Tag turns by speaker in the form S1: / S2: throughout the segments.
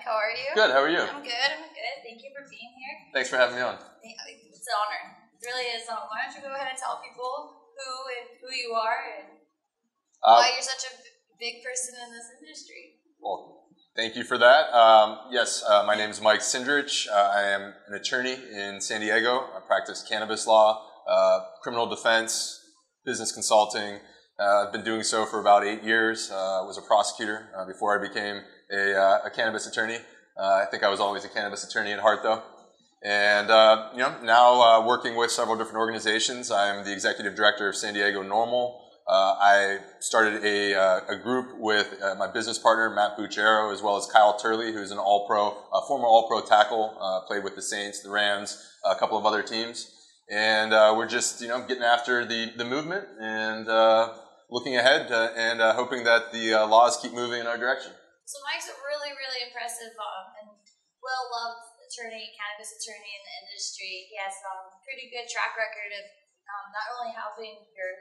S1: How are you?
S2: Good, how are you?
S1: I'm good. Thank you for being here.
S2: Thanks for having me on.
S1: It's an honor. It really is. Why don't you go ahead and tell people who you are and why you're such a big person in this industry.
S2: Well, thank you for that. Yes, my name is Mike Cindrich. I am an attorney in San Diego. I practice cannabis law, criminal defense, business consulting. I've been doing so for about 8 years. I was a prosecutor before I became a cannabis attorney. I think I was always a cannabis attorney at heart, though. And now working with several different organizations. I'm the executive director of San Diego NORML. I started a group with my business partner, Matt Buchero, as well as Kyle Turley, who's an all-pro, former all-pro tackle, played with the Saints, the Rams, a couple of other teams. And we're just, getting after the movement and looking ahead and hoping that the laws keep moving in our direction.
S1: So Mike's a really, really impressive and well-loved attorney, cannabis attorney in the industry. He has a pretty good track record of not only helping your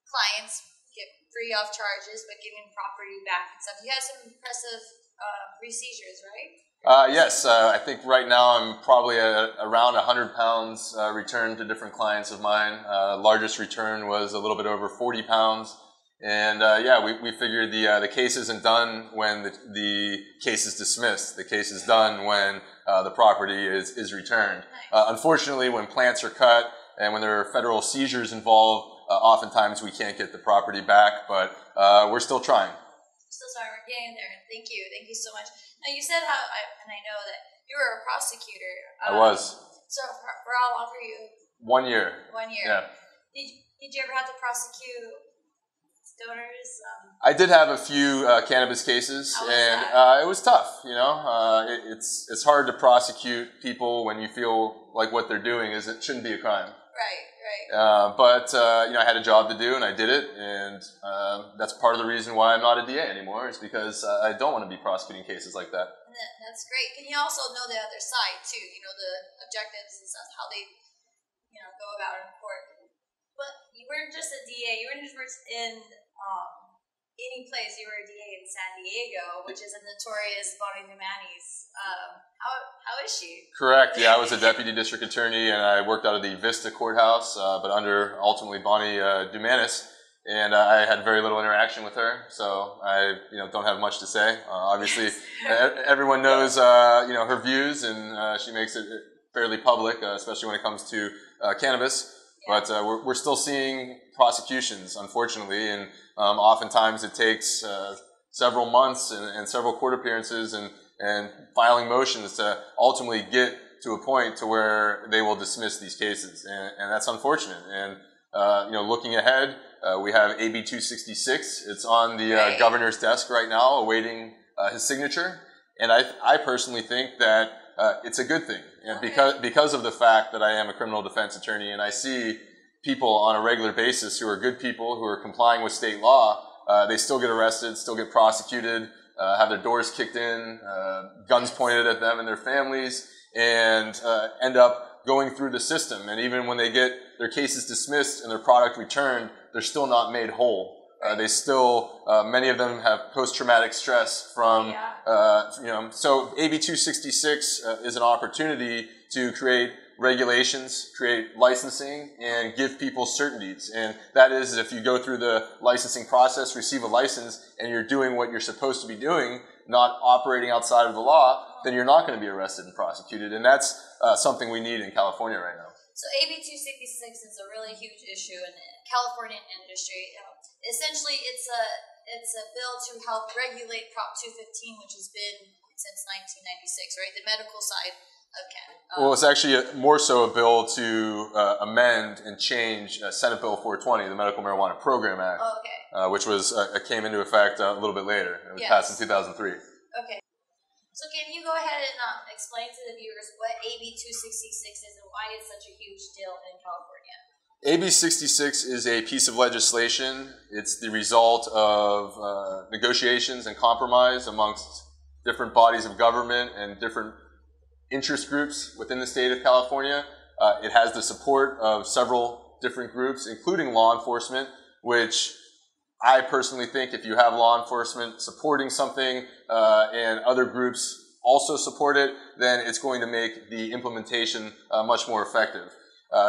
S1: clients get free off charges, but giving property back and stuff. You have some impressive seizures, right?
S2: Yes, I think right now I'm probably at around 100 pounds returned to different clients of mine. Largest return was a little bit over 40 pounds. And we figured the case isn't done when the case is dismissed. The case is done when the property is returned.
S1: Nice.
S2: Unfortunately, when plants are cut and when there are federal seizures involved, oftentimes we can't get the property back, but we're still trying.
S1: Still sorry, we're getting there. Thank you so much. Now you said and I know that you were a prosecutor.
S2: I was.
S1: So for how long were you?
S2: 1 year.
S1: 1 year.
S2: Yeah.
S1: Did you ever have to prosecute donors?
S2: I did have a few cannabis cases, and it was tough. It's hard to prosecute people when you feel like what they're doing shouldn't be a crime.
S1: Right.
S2: But I had a job to do, and I did it, and that's part of the reason why I'm not a DA anymore. Is because I don't want to be prosecuting cases like that.
S1: That's great. Can you also know the other side too? The objectives and stuff, how they, go about it in court. But you weren't just a DA. You weren't just in any place. You were a DA in San Diego, which is a notorious Bonnie Dumanis. How is she?
S2: Correct. Yeah, I was a deputy district attorney, and I worked out of the Vista courthouse, but under ultimately Bonnie Dumanis. And I had very little interaction with her, so I don't have much to say. Obviously, everyone knows her views, and she makes it fairly public, especially when it comes to cannabis. Yeah. But we're still seeing prosecutions, unfortunately, and oftentimes it takes several months and several court appearances and filing motions to ultimately get to a point to where they will dismiss these cases, and that's unfortunate. And looking ahead, we have AB266. It's on the governor's desk right now, awaiting his signature. And I personally think that it's a good thing, because of the fact that I am a criminal defense attorney, and I see people on a regular basis who are good people who are complying with state law. They still get arrested, still get prosecuted, have their doors kicked in, guns pointed at them and their families, and end up going through the system. And even when they get their cases dismissed and their product returned, they're still not made whole. They still, many of them have post-traumatic stress from, so AB266 is an opportunity to create regulations, create licensing, and give people certainties. And that is, if you go through the licensing process, receive a license, and you're doing what you're supposed to be doing, not operating outside of the law, then you're not going to be arrested and prosecuted. And that's something we need in California right now.
S1: So AB266 is a really huge issue in the Californian industry. Essentially, it's a bill to help regulate Prop 215, which has been since 1996, right? The medical side of cannabis.
S2: Well, it's actually more so a bill to amend and change Senate Bill 420, the Medical Marijuana Program Act, which came into effect a little bit later. It was passed in 2003.
S1: Okay. So can you go ahead and explain to the viewers what AB266 is and why it's such a huge deal in California?
S2: AB 66 is a piece of legislation. It's the result of negotiations and compromise amongst different bodies of government and different interest groups within the state of California. It has the support of several different groups, including law enforcement, which I personally think if you have law enforcement supporting something and other groups also support it, then it's going to make the implementation much more effective.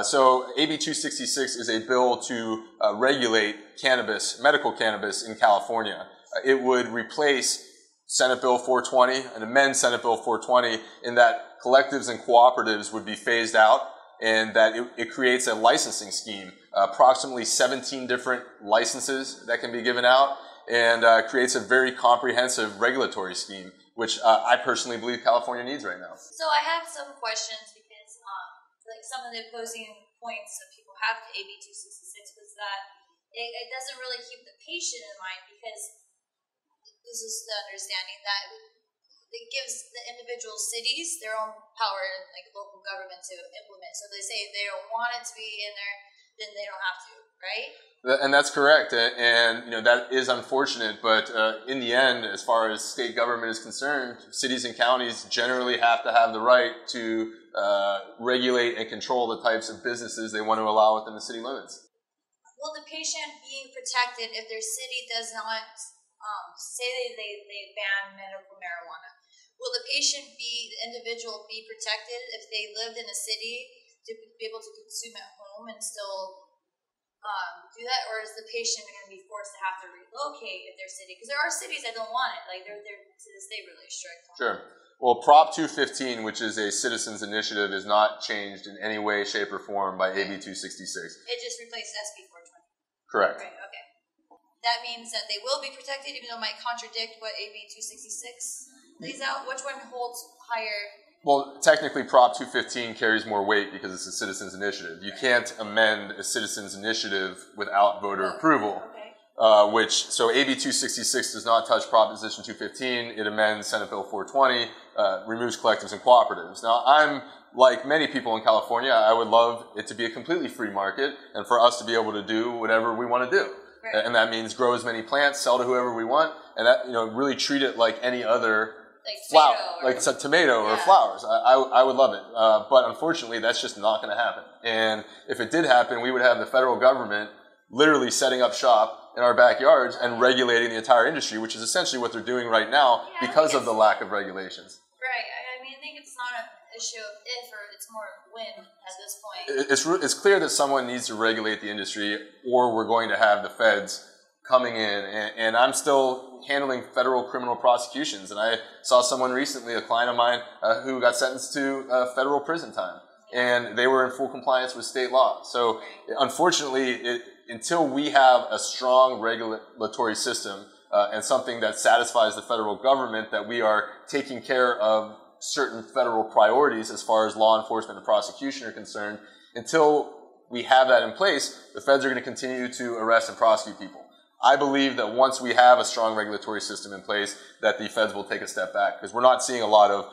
S2: So AB266 is a bill to regulate cannabis, medical cannabis in California. It would replace Senate Bill 420 and amend Senate Bill 420 in that collectives and cooperatives would be phased out, and that it creates a licensing scheme, approximately 17 different licenses that can be given out, and creates a very comprehensive regulatory scheme, which I personally believe California needs right now.
S1: So I have some questions because like some of the opposing points that people have to AB 266 was that it doesn't really keep the patient in mind, because this is the understanding that it gives the individual cities their own power and like local government to implement. So they say if they don't want it to be in there, then they don't have to, right?
S2: And that's correct, and that is unfortunate. But in the end, as far as state government is concerned, cities and counties generally have to have the right to regulate and control the types of businesses they want to allow within the city limits.
S1: Will the patient be protected if their city does not say they ban medical marijuana? Will the individual be protected if they lived in a city to be able to consume at home and still do that, or is the patient going to be forced to have to relocate if their city? Because there are cities that don't want it, like they're to this day really strict.
S2: Sure. Well, Prop 215, which is a citizens initiative, is not changed in any way, shape, or form by AB 266.
S1: It just replaced SB 420.
S2: Correct.
S1: Right. Okay. That means that they will be protected, even though it might contradict what AB 266 lays out. Which one holds higher?
S2: Well, technically, Prop 215 carries more weight because it's a citizens initiative. You can't amend a citizens initiative without voter approval.
S1: Okay.
S2: So AB 266 does not touch Proposition 215. It amends Senate Bill 420, removes collectives and cooperatives. Now, I'm like many people in California. I would love it to be a completely free market and for us to be able to do whatever we want to do. Right. And that means grow as many plants, sell to whoever we want, and that really treat it like any other flower, like it's a tomato or flowers. I would love it, but unfortunately, that's just not going to happen. And if it did happen, we would have the federal government literally setting up shop in our backyards and regulating the entire industry, which is essentially what they're doing right now because of the lack of regulations.
S1: Right. I mean, I think it's not an issue of if, or it's more of when at this point.
S2: It's clear that someone needs to regulate the industry, or we're going to have the feds coming in, and I'm still handling federal criminal prosecutions. And I saw someone recently, a client of mine, who got sentenced to federal prison time, and they were in full compliance with state law. So unfortunately, until we have a strong regulatory system and something that satisfies the federal government that we are taking care of certain federal priorities as far as law enforcement and prosecution are concerned, until we have that in place, the feds are going to continue to arrest and prosecute people. I believe that once we have a strong regulatory system in place, that the feds will take a step back, because we're not seeing a lot of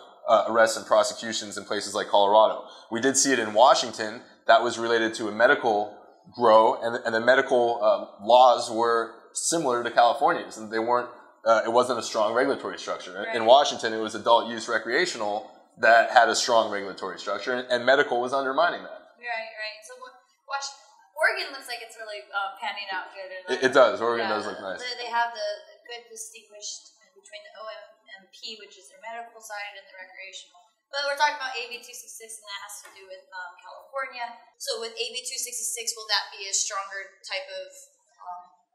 S2: arrests and prosecutions in places like Colorado. We did see it in Washington. That was related to a medical grow, and the medical laws were similar to California's, and they weren't. It wasn't a strong regulatory structure. Right. In Washington, it was adult use recreational that had a strong regulatory structure, and medical was undermining that.
S1: Right. So Oregon looks like it's really panning out good.
S2: It does. Oregon does look nice.
S1: They have the good distinguished between the OMP, which is their medical side, and the recreational. But we're talking about AB 266, and that has to do with California. So with AB 266, will that be a stronger type of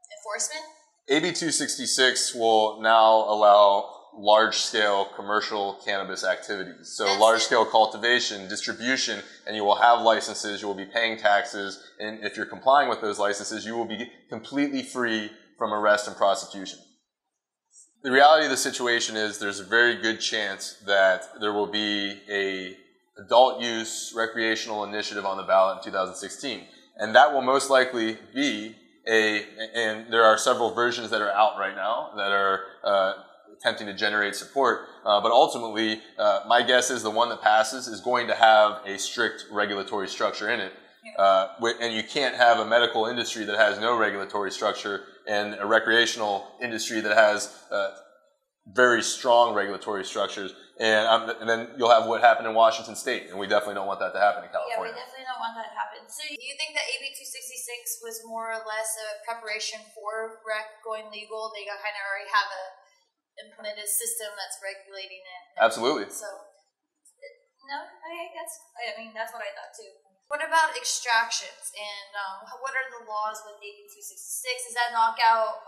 S1: enforcement?
S2: AB 266 will now allow large-scale commercial cannabis activities. So large-scale cultivation, distribution, and you will have licenses, you will be paying taxes, and if you're complying with those licenses, you will be completely free from arrest and prosecution. The reality of the situation is there's a very good chance that there will be a adult use recreational initiative on the ballot in 2016, and that will most likely be and there are several versions that are out right now that are attempting to generate support, but ultimately, my guess is the one that passes is going to have a strict regulatory structure in it. And you can't have a medical industry that has no regulatory structure and a recreational industry that has very strong regulatory structures. And then you'll have what happened in Washington State, and we definitely don't want that to happen in California.
S1: Yeah, we definitely don't want that to happen. So you think that AB 266 was more or less a preparation for rec going legal? They kind of already have a implement a system that's regulating it.
S2: Absolutely.
S1: So, no, I mean, that's what I thought too. What about extractions, and what are the laws with AB266? Does that knock out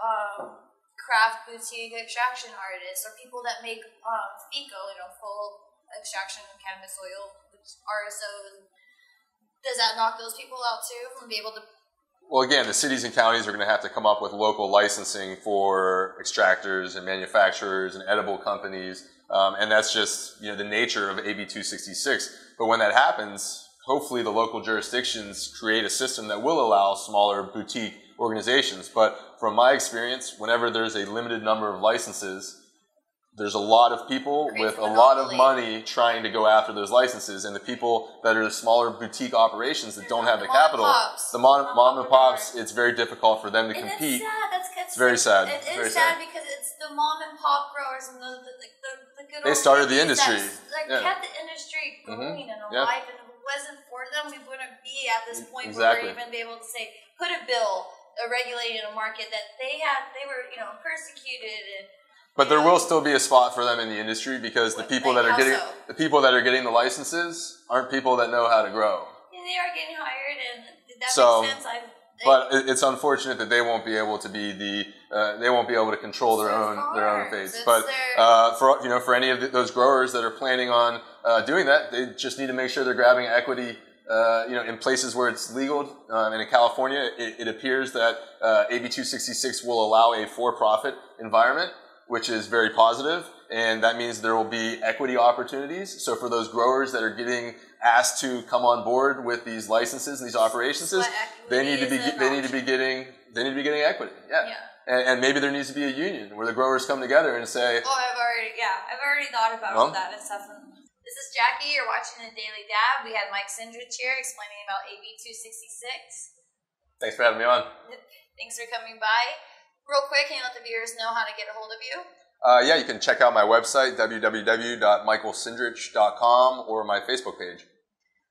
S1: craft boutique extraction artists or people that make FICO, full extraction cannabis oil, which RSOs? Does that knock those people out too from being able to?
S2: Well, again, the cities and counties are going to have to come up with local licensing for extractors and manufacturers and edible companies, and that's just the nature of AB266. But when that happens, hopefully the local jurisdictions create a system that will allow smaller boutique organizations. But from my experience, whenever there's a limited number of licenses, there's a lot of people with a lot of money trying to go after those licenses, and the people that are the smaller boutique operations that don't have the capital, the mom and pops, it's very difficult for them to compete.
S1: It's
S2: very sad.
S1: It is sad because it's the mom and pop growers and the good.
S2: They started the industry.
S1: Kept the industry going and alive, and if it wasn't for them, we wouldn't be at this point where we're even be able to say put a bill regulating a market that they were persecuted and.
S2: But there will still be a spot for them in the industry because the people that are getting the licenses aren't people that know how to grow.
S1: Yeah, they are getting hired, and that makes sense.
S2: But it's unfortunate that they won't be able to be they won't be able to control their own fate. But for any of those growers that are planning on doing that, they just need to make sure they're grabbing equity. In places where it's legal, and in California, it appears that AB266 will allow a for-profit environment, which is very positive, and that means there will be equity opportunities. So for those growers that are getting asked to come on board with these licenses and these operations, they need to be getting equity. Yeah. And maybe there needs to be a union where the growers come together and say,
S1: I've already thought about that and stuff. This is Jackie. You're watching the Daily Dab. We had Mike Cindrich here explaining about AB266.
S2: Thanks for having me on.
S1: Thanks for coming by. Real quick, can you let the viewers know how to get a hold of you?
S2: Yeah, you can check out my website, www.michaelcindrich.com, or my Facebook page.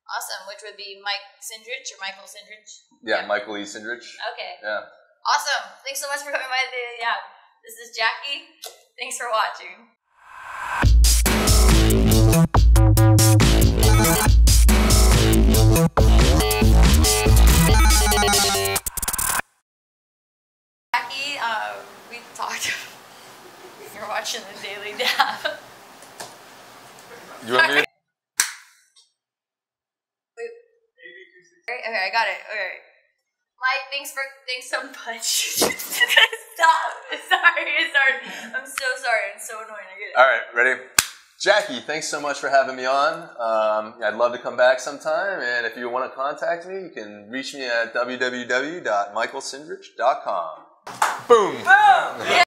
S1: Awesome, which would be Mike Cindrich or Michael Cindrich?
S2: Yeah, Michael E. Cindrich.
S1: Okay.
S2: Yeah.
S1: Awesome. Thanks so much for coming by today. Yeah. This is Jackie. Thanks for watching. We talked. You're watching the Daily Dab.
S2: You want me to?
S1: Okay, I got it. Okay. Mike, thanks so much. Stop. Sorry. I'm so sorry. I'm so annoying. I get it.
S2: All right, ready? Jackie, thanks so much for having me on. I'd love to come back sometime, and if you want to contact me, you can reach me at www.michaelcindrich.com. Boom!
S1: Boom! Yeah.